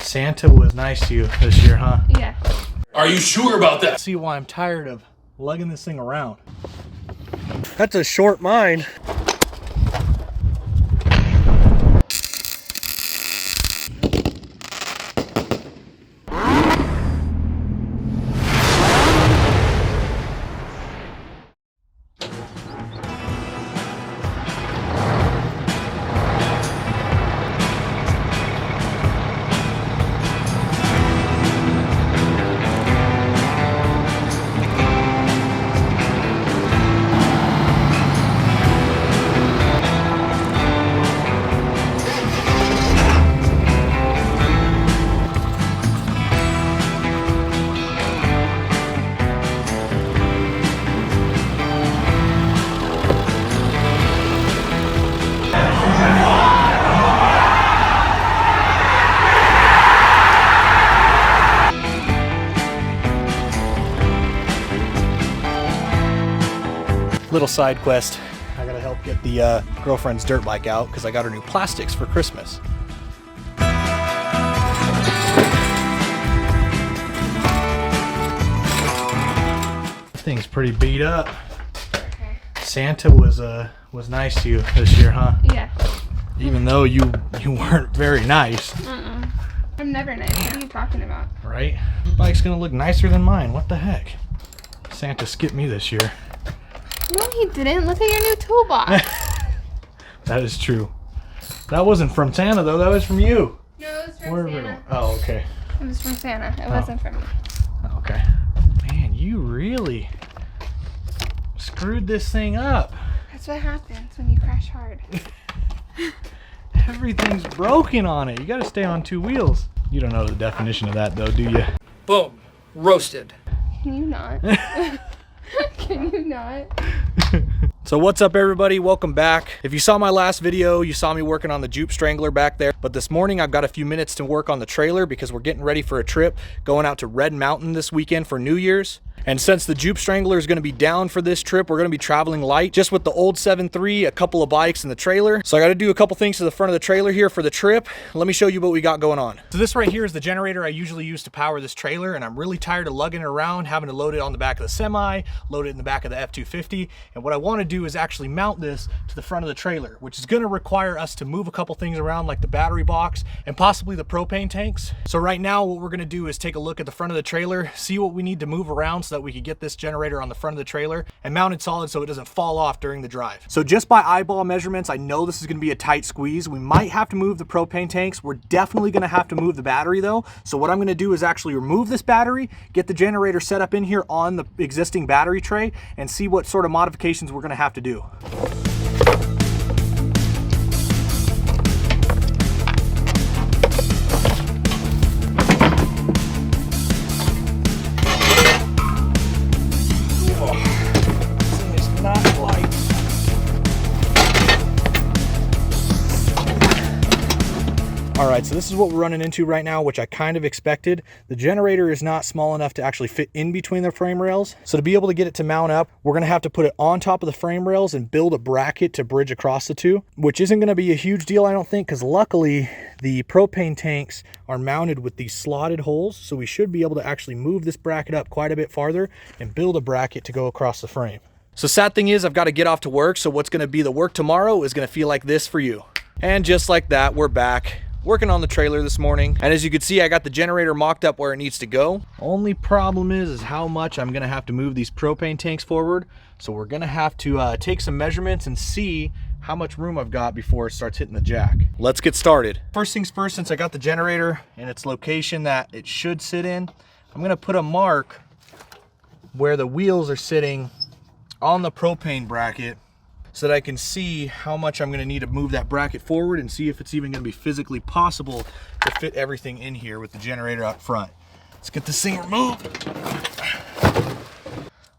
Santa was nice to you this year, huh? Yeah. Are you sure about that? See why I'm tired of lugging this thing around. That's a short mine. Little side quest. I gotta help get the girlfriend's dirt bike out because I got her new plastics for Christmas. Thing's pretty beat up. Okay. Santa was nice to you this year, huh? Yeah. Even though you weren't very nice, I'm never nice. What are you talking about? right? Your bike's gonna look nicer than mine. What the heck? Santa skipped me this year. No, he didn't. Look at your new toolbox. That is true. That wasn't from Santa though. That was from you. No, it was from Wherever. Santa. Oh, okay. It was from Santa. It wasn't from me. Okay. Man, you really screwed this thing up. That's what happens when you crash hard. Everything's broken on it. You gotta stay on two wheels. You don't know the definition of that though, do you? Boom. Roasted. Can you not? Can you not? So what's up everybody, welcome back. If you saw my last video, you saw me working on the Jupe Strangler back there, but this morning I've got a few minutes to work on the trailer because we're getting ready for a trip going out to Red Mountain this weekend for New Year's. And since the Jupe Strangler is going to be down for this trip, we're going to be traveling light just with the old 7.3, a couple of bikes and the trailer. So I got to do a couple things to the front of the trailer here for the trip. Let me show you what we got going on. So this right here is the generator I usually use to power this trailer, and I'm really tired of lugging it around, having to load it on the back of the semi, load it in the back of the F-250. And what I want to do is actually mount this to the front of the trailer, which is going to require us to move a couple things around like the battery box and possibly the propane tanks. So right now what we're going to do is take a look at the front of the trailer, see what we need to move around so that we can get this generator on the front of the trailer and mount it solid so it doesn't fall off during the drive. So just by eyeball measurements, I know this is going to be a tight squeeze. We might have to move the propane tanks. We're definitely going to have to move the battery though. So what I'm going to do is actually remove this battery, get the generator set up in here on the existing battery tray, and see what sort of modifications we're going to have to do. All right, so this is what we're running into right now, which I kind of expected. The generator is not small enough to actually fit in between the frame rails. So to be able to get it to mount up, we're gonna have to put it on top of the frame rails and build a bracket to bridge across the two, which isn't gonna be a huge deal, I don't think, because luckily the propane tanks are mounted with these slotted holes. So we should be able to actually move this bracket up quite a bit farther and build a bracket to go across the frame. So sad thing is I've got to get off to work. So what's gonna be the work tomorrow is gonna feel like this for you. And just like that, we're back. Working on the trailer this morning, and as you can see I got the generator mocked up where it needs to go. Only problem is how much I'm gonna have to move these propane tanks forward. So we're gonna have to take some measurements and see how much room I've got before it starts hitting the jack. Let's get started. First things first, since I got the generator in its location that it should sit in, I'm gonna put a mark where the wheels are sitting on the propane bracket so that I can see how much I'm going to need to move that bracket forward and see if it's even going to be physically possible to fit everything in here with the generator out front. Let's get this thing removed.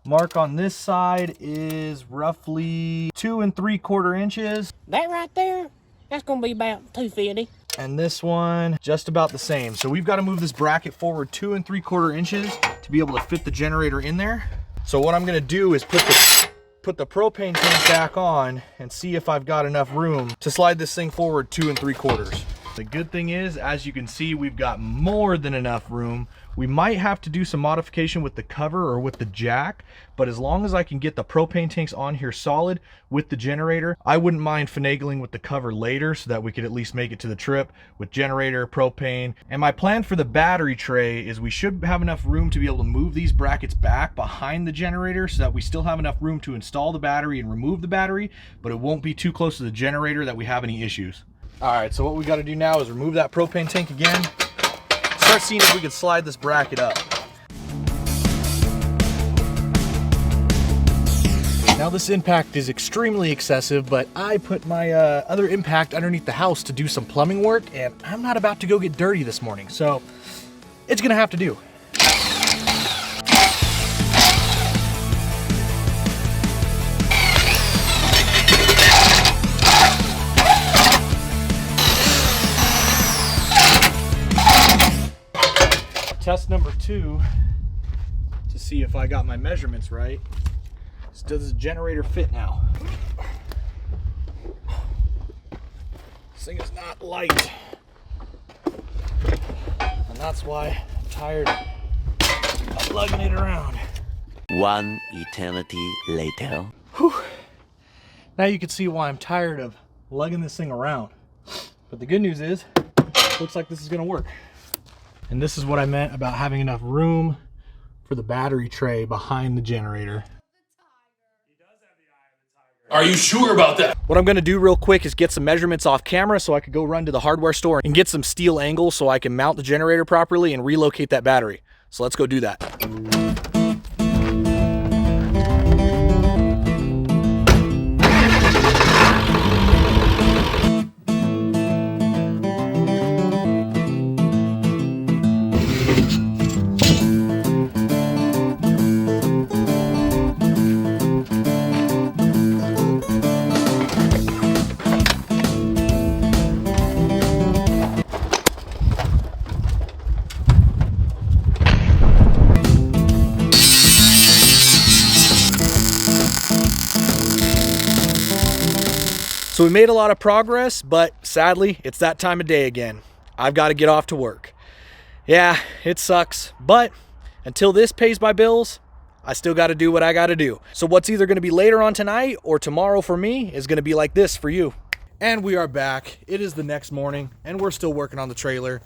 Mark on this side is roughly 2 3/4 inches. That right there, that's gonna be about 250. And this one, just about the same. So we've got to move this bracket forward 2 3/4 inches to be able to fit the generator in there. So what I'm going to do is put the propane tank back on and see if I've got enough room to slide this thing forward 2 3/4. The good thing is, as you can see, we've got more than enough room. We might have to do some modification with the cover or with the jack, but as long as I can get the propane tanks on here solid with the generator, I wouldn't mind finagling with the cover later so that we could at least make it to the trip with generator, propane. And my plan for the battery tray is we should have enough room to be able to move these brackets back behind the generator so that we still have enough room to install the battery and remove the battery, but it won't be too close to the generator that we have any issues. All right, so what we got to do now is remove that propane tank again. Start seeing if we can slide this bracket up. Now this impact is extremely excessive, but I put my other impact underneath the house to do some plumbing work, and I'm not about to go get dirty this morning, so it's gonna have to do. Test number 2 to see if I got my measurements right. Does the generator fit now? This thing is not light, and that's why I'm tired of lugging it around. One eternity later. Whew. Now you can see why I'm tired of lugging this thing around. But the good news is, looks like this is gonna work. And this is what I meant about having enough room for the battery tray behind the generator. Are you sure about that? What I'm gonna do real quick is get some measurements off camera so I could go run to the hardware store and get some steel angles so I can mount the generator properly and relocate that battery. So let's go do that. So we made a lot of progress, but sadly, it's that time of day again. I've got to get off to work. Yeah, it sucks, but until this pays my bills, I still got to do what I got to do. So what's either going to be later on tonight or tomorrow for me is going to be like this for you. And we are back. It is the next morning, and we're still working on the trailer.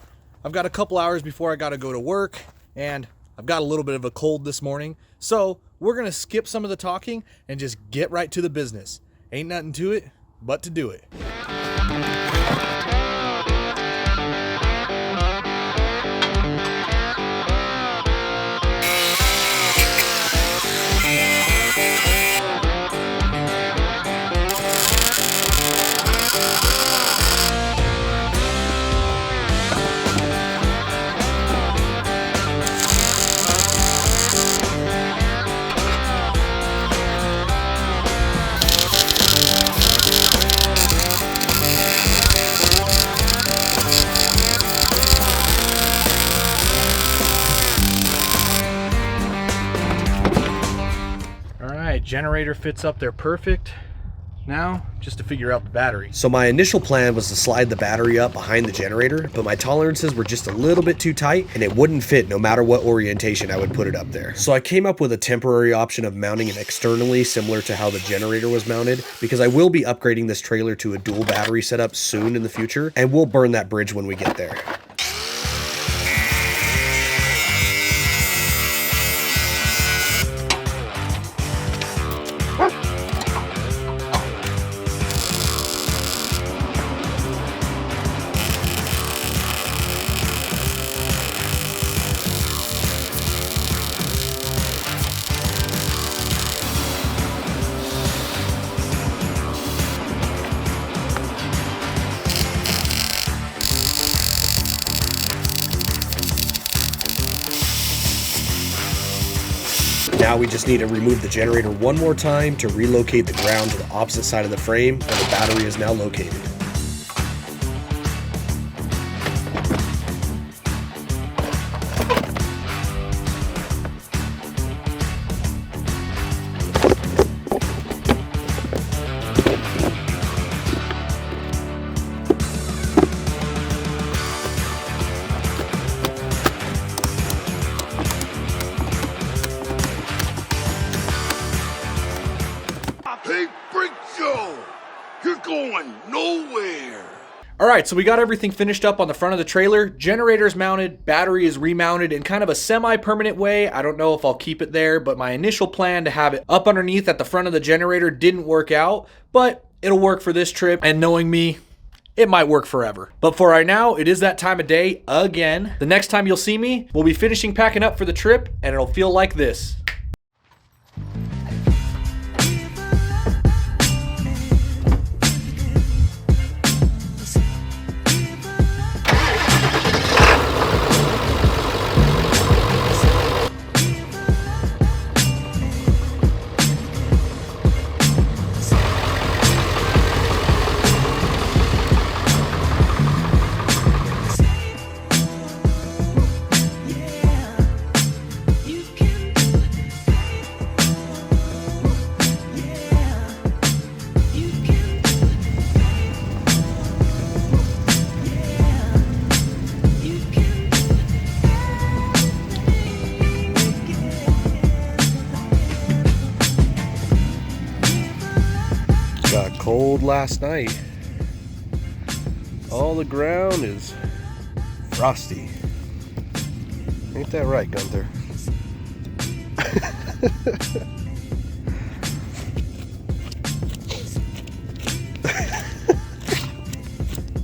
I've got a couple hours before I got to go to work, and I've got a little bit of a cold this morning. So we're going to skip some of the talking and just get right to the business. Ain't nothing to it but to do it. Generator fits up there perfect. Now, just to figure out the battery. So my initial plan was to slide the battery up behind the generator, but my tolerances were just a little bit too tight and it wouldn't fit no matter what orientation I would put it up there. So I came up with a temporary option of mounting it externally, similar to how the generator was mounted, because I will be upgrading this trailer to a dual battery setup soon in the future, and we'll burn that bridge when we get there. Now we just need to remove the generator one more time to relocate the ground to the opposite side of the frame where the battery is now located. All right, so we got everything finished up on the front of the trailer. Generator's mounted, battery is remounted in kind of a semi-permanent way. I don't know if I'll keep it there, but my initial plan to have it up underneath at the front of the generator didn't work out, but it'll work for this trip, and knowing me, it might work forever. But for right now, it is that time of day again. The next time you'll see me, we'll be finishing packing up for the trip, and it'll feel like this. Got cold last night. All the ground is frosty. Ain't that right, Gunther?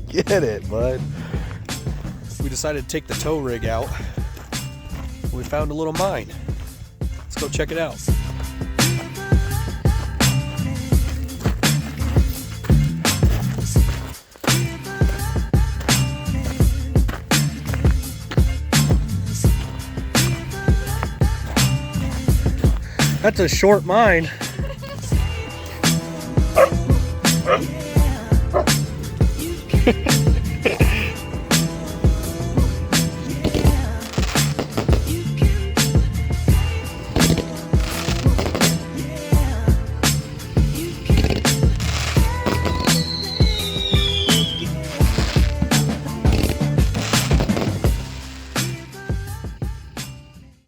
Get it, bud. We decided to take the tow rig out. We found a little mine. Let's go check it out. That's a short mine.